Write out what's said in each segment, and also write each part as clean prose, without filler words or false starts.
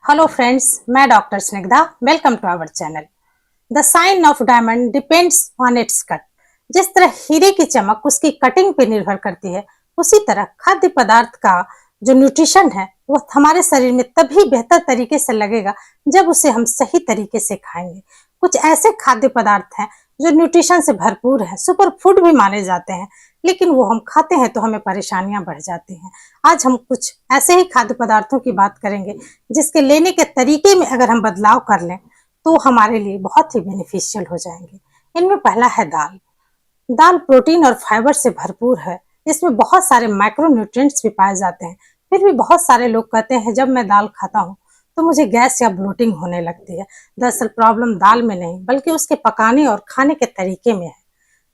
Hello friends, मैं doctor Snigdha. Welcome to our channel. The sign of diamond depends on its cut. जिस तरह हीरे की चमक उसकी कटिंग पे निर्भर करती है, उसी तरह खाद्य पदार्थ का जो न्यूट्रिशन है वो हमारे शरीर में तभी बेहतर तरीके से लगेगा जब उसे हम सही तरीके से खाएंगे। कुछ ऐसे खाद्य पदार्थ हैं जो न्यूट्रिशन से भरपूर है, सुपर फूड भी माने जाते हैं, लेकिन वो हम खाते हैं तो हमें परेशानियां बढ़ जाती हैं। आज हम कुछ ऐसे ही खाद्य पदार्थों की बात करेंगे जिसके लेने के तरीके में अगर हम बदलाव कर लें तो हमारे लिए बहुत ही बेनिफिशियल हो जाएंगे। इनमें पहला है दाल। दाल प्रोटीन और फाइबर से भरपूर है। इसमें बहुत सारे माइक्रो न्यूट्रिएंट्स भी पाए जाते हैं। फिर भी बहुत सारे लोग कहते हैं जब मैं दाल खाता हूँ तो मुझे गैस या ब्लोटिंग होने लगती है। दरअसल प्रॉब्लम दाल में नहीं बल्कि उसके पकाने और खाने के तरीके में है।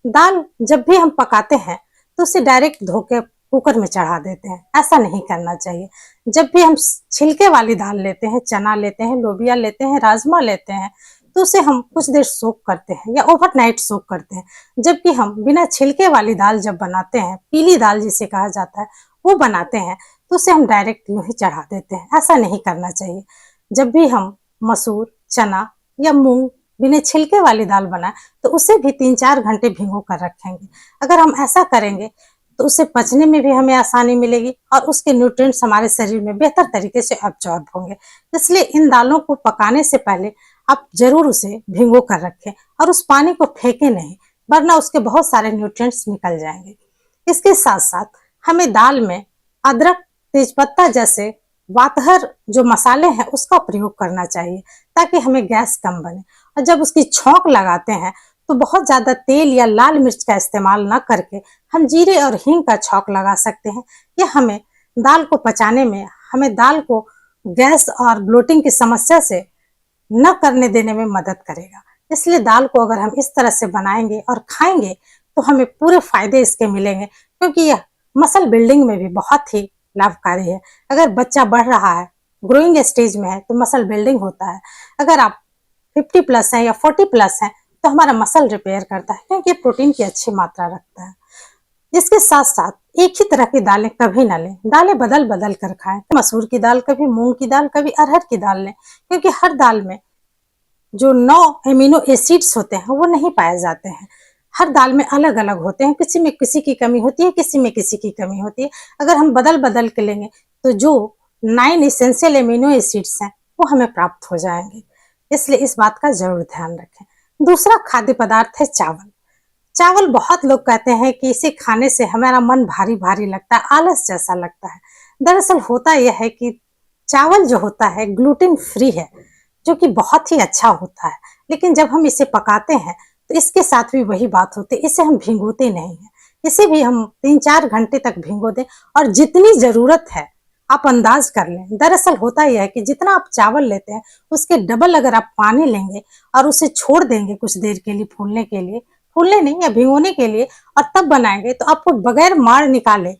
दाल जब भी हम पकाते हैं तो उसे डायरेक्ट धो के कुकर में चढ़ा देते हैं। ऐसा नहीं करना चाहिए। जब भी हम छिलके वाली दाल लेते हैं, चना लेते हैं, लोबिया लेते हैं, राजमा लेते हैं, तो उसे हम कुछ देर सोक करते हैं या ओवरनाइट सोक करते हैं। जबकि हम बिना छिलके वाली दाल जब बनाते हैं, पीली दाल जिसे कहा जाता है, वो बनाते हैं तो उसे हम डायरेक्ट यूं ही चढ़ा देते हैं। ऐसा नहीं करना चाहिए। जब भी हम मसूर, चना या मूंग बिना छिलके वाली दाल बनाए तो उसे भी 3-4 घंटे भिगो कर रखेंगे। अगर हम ऐसा करेंगे तो उसे पचने में भी हमें आसानी मिलेगी और उसके न्यूट्रिएंट्स हमारे शरीर में बेहतर तरीके से अब्जॉर्ब होंगे। इसलिए इन दालों को पकाने से पहले आप जरूर उसे भिगो कर रखें और उस पानी को फेंके नहीं, वरना उसके बहुत सारे न्यूट्रिएंट्स निकल जाएंगे। इसके साथ साथ हमें दाल में अदरक, तेजपत्ता जैसे वातहर जो मसाले हैं उसका प्रयोग करना चाहिए ताकि हमें गैस कम बने। और जब उसकी छौंक लगाते हैं तो बहुत ज्यादा तेल या लाल मिर्च का इस्तेमाल न करके हम जीरे और हींग का छौंक लगा सकते हैं। यह हमें दाल को पचाने में, हमें दाल को गैस और ब्लोटिंग की समस्या से न करने देने में मदद करेगा। इसलिए दाल को अगर हम इस तरह से बनाएंगे और खाएंगे तो हमें पूरे फायदे इसके मिलेंगे, क्योंकि यह मसल बिल्डिंग में भी बहुत ही लाभकारी है। अगर बच्चा बढ़ रहा है, ग्रोइंग स्टेज में है, तो मसल बिल्डिंग होता है। अगर आप 50 प्लस है या 40 प्लस है तो हमारा मसल रिपेयर करता है, क्योंकि प्रोटीन की अच्छी मात्रा रखता है। इसके साथ साथ एक ही तरह की दालें कभी ना लें। दालें बदल बदल कर खाएं। मसूर की दाल, कभी मूंग की दाल, कभी अरहर की दाल लें, क्योंकि हर दाल में जो 9 एमिनो एसिड्स होते हैं वो नहीं पाए जाते हैं। हर दाल में अलग अलग होते हैं। किसी में किसी की कमी होती है, किसी में किसी की कमी होती है। अगर हम बदल बदल के लेंगे तो जो 9 एसेंशियल एमिनो एसिड्स हैं वो हमें प्राप्त हो जाएंगे। इसलिए इस बात का जरूर ध्यान रखें। दूसरा खाद्य पदार्थ है चावल। चावल बहुत लोग कहते हैं कि इसे खाने से हमारा मन भारी भारी लगता है, आलस जैसा लगता है। दरअसल होता यह है कि चावल जो होता है ग्लूटेन फ्री है, जो कि बहुत ही अच्छा होता है। लेकिन जब हम इसे पकाते हैं तो इसके साथ भी वही बात होती है, इसे हम भिगोते नहीं है। इसे भी हम 3-4 घंटे तक भिगो दें और जितनी जरूरत है आप अंदाज कर लें। दरअसल होता यह है कि जितना आप चावल लेते हैं उसके डबल अगर आप पानी लेंगे और उसे छोड़ देंगे कुछ देर के लिए फूलने नहीं या भिगोने के लिए, और तब बनाएंगे तो आपको बगैर मार निकाले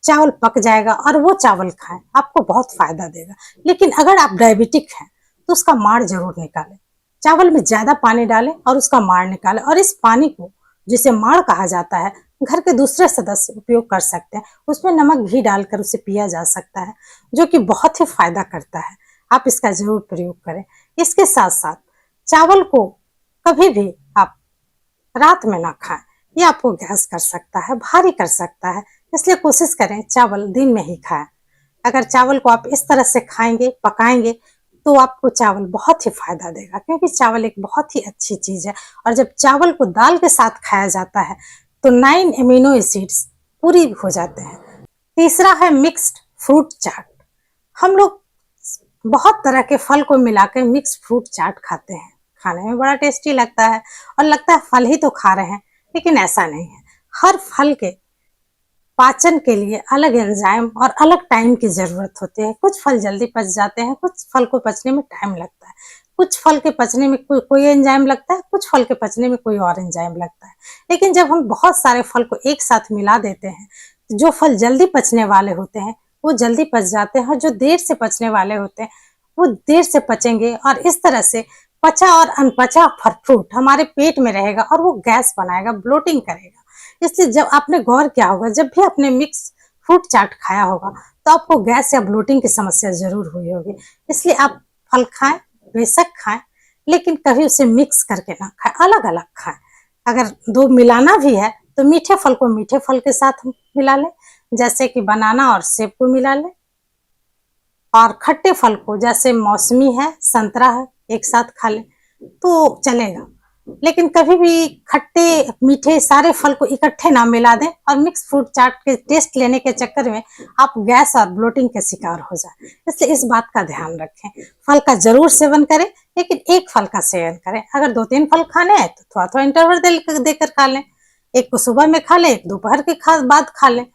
चावल पक जाएगा और वो चावल खाएं, आपको बहुत फायदा देगा। लेकिन अगर आप डायबिटिक हैं तो उसका मार जरूर निकालें। चावल में ज्यादा पानी डालें और उसका मार निकालें, और इस पानी को, जिसे मार कहा जाता है, घर के दूसरे सदस्य उपयोग कर सकते हैं। उसमें नमक भी डालकर उसे पिया जा सकता है, जो कि बहुत ही फायदा करता है। आप इसका जरूर प्रयोग करें। इसके साथ साथ चावल को कभी भी आप रात में ना खाएं, ये आपको गैस कर सकता है, भारी कर सकता है। इसलिए कोशिश करें चावल दिन में ही खाएं। अगर चावल को आप इस तरह से खाएंगे, पकाएंगे, तो आपको चावल बहुत ही फायदा देगा, क्योंकि चावल एक बहुत ही अच्छी चीज है। और जब चावल को दाल के साथ खाया जाता है तो 9 एमिनो एसिड्स पूरी हो जाते हैं। तीसरा है मिक्स्ड फ्रूट चाट। हम लोग बहुत तरह के फल को मिलाकर मिक्स फ्रूट चाट खाते हैं। खाने में बड़ा टेस्टी लगता है और लगता है फल ही तो खा रहे हैं, लेकिन ऐसा नहीं है। हर फल के पाचन के लिए अलग एंजाइम और अलग टाइम की जरूरत होती है। कुछ फल जल्दी पच जाते हैं, कुछ फल को पचने में टाइम लगता है। कुछ फल के पचने में कोई एंजाइम लगता है, कुछ फल के पचने में कोई और एंजाइम लगता है। लेकिन जब हम बहुत सारे फल को एक साथ मिला देते हैं, जो फल जल्दी पचने वाले होते हैं वो जल्दी पच जाते हैं, और जो देर से पचने वाले होते हैं वो देर से पचेंगे। और इस तरह से पचा और अनपचा फ्रूट हमारे पेट में रहेगा और वो गैस बनाएगा, ब्लोटिंग करेगा। इसलिए जब आपने गौर किया होगा, जब भी आपने मिक्स फ्रूट चाट खाया होगा तो आपको गैस या ब्लोटिंग की समस्या जरूर हुई होगी। इसलिए आप फल खाएं, बेशक खाएं, लेकिन कभी उसे मिक्स करके ना खाएं, अलग अलग खाएं। अगर दो मिलाना भी है तो मीठे फल को मीठे फल के साथ मिला लें, जैसे कि बनाना और सेब को मिला लें, और खट्टे फल को जैसे मौसमी है, संतरा है, एक साथ खा लें तो चलेगा। लेकिन कभी भी खट्टे मीठे सारे फल को इकट्ठे ना मिला दें और मिक्स फ्रूट चाट के टेस्ट लेने के चक्कर में आप गैस और ब्लोटिंग के शिकार हो जाए। इसलिए इस बात का ध्यान रखें। फल का जरूर सेवन करें, लेकिन एक फल का सेवन करें। अगर 2-3 फल खाने हैं तो थोड़ा थोड़ा इंटरवल देकर खा लें। एक को सुबह में खा लें, एक दोपहर के बाद खा लें,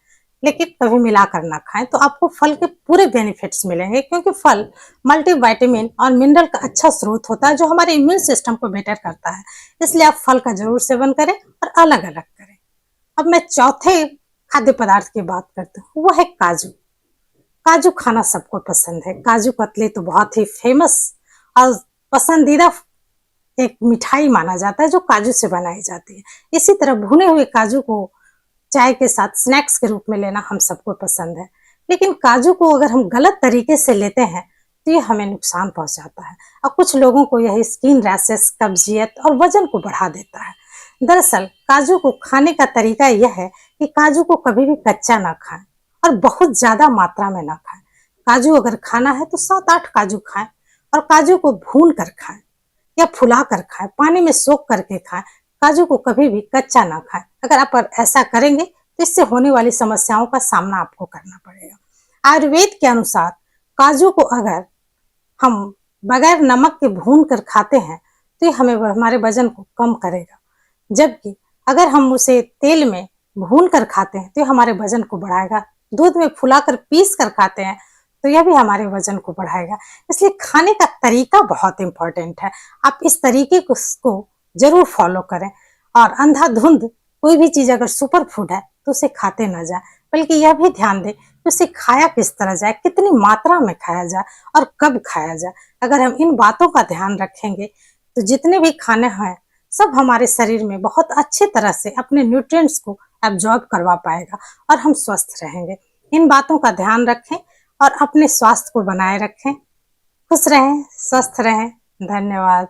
लेकिन कभी मिलाकर ना खाएं तो आपको फल के पूरे बेनिफिट्स मिलेंगे, क्योंकि फल मल्टीविटामिन और मिनरल का अच्छा स्रोत होता है जो हमारे इम्यून सिस्टम को बेटर करता है। इसलिए आप फल का जरूर सेवन करें और अलग अलग करें। अब मैं चौथे खाद्य पदार्थ की बात करती हूँ, वो है काजू। काजू खाना सबको पसंद है। काजू कतली तो बहुत ही फेमस और पसंदीदा एक मिठाई माना जाता है जो काजू से बनाई जाती है। इसी तरह भुने हुए काजू को चाय के साथ स्नैक्स के रूप में लेना हम सबको पसंद है, लेकिन काजू को अगर हम गलत तरीके से लेते हैं तो ये हमें नुकसान पहुंचाता है और कुछ लोगों को यह स्किन रैशेस, कब्जियत और वजन को बढ़ा देता है। दरअसल काजू को खाने का तरीका यह है कि काजू को कभी भी कच्चा ना खाएं और बहुत ज्यादा मात्रा में ना खाएं। काजू अगर खाना है तो 7-8 काजू खाएं और काजू को भून कर खाएं या फुला कर खाएं, पानी में सोख करके खाएं। काजू को कभी भी कच्चा ना खाएं। अगर आप ऐसा करेंगे तो इससे होने वाली समस्याओं का सामना आपको करना पड़ेगा। आयुर्वेद के अनुसार काजू को अगर हम बगैर नमक के भून कर खाते हैं तो ये हमें हमारे वजन को कम करेगा, जबकि अगर हम उसे तेल में भून कर खाते हैं तो ये हमारे वजन को बढ़ाएगा। दूध में फुलाकर पीस कर खाते हैं तो यह भी हमारे वजन को बढ़ाएगा। इसलिए खाने का तरीका बहुत इंपॉर्टेंट है। आप इस तरीके को जरूर फॉलो करें और अंधाधुंध कोई भी चीज अगर सुपर फूड है तो उसे खाते ना जाए, बल्कि यह भी ध्यान दें कि उसे खाया किस तरह जाए, कितनी मात्रा में खाया जाए और कब खाया जाए। अगर हम इन बातों का ध्यान रखेंगे तो जितने भी खाने हैं सब हमारे शरीर में बहुत अच्छी तरह से अपने न्यूट्रिएंट्स को एब्जॉर्ब करवा पाएगा और हम स्वस्थ रहेंगे। इन बातों का ध्यान रखें और अपने स्वास्थ्य को बनाए रखें। खुश रहें, स्वस्थ रहें। धन्यवाद।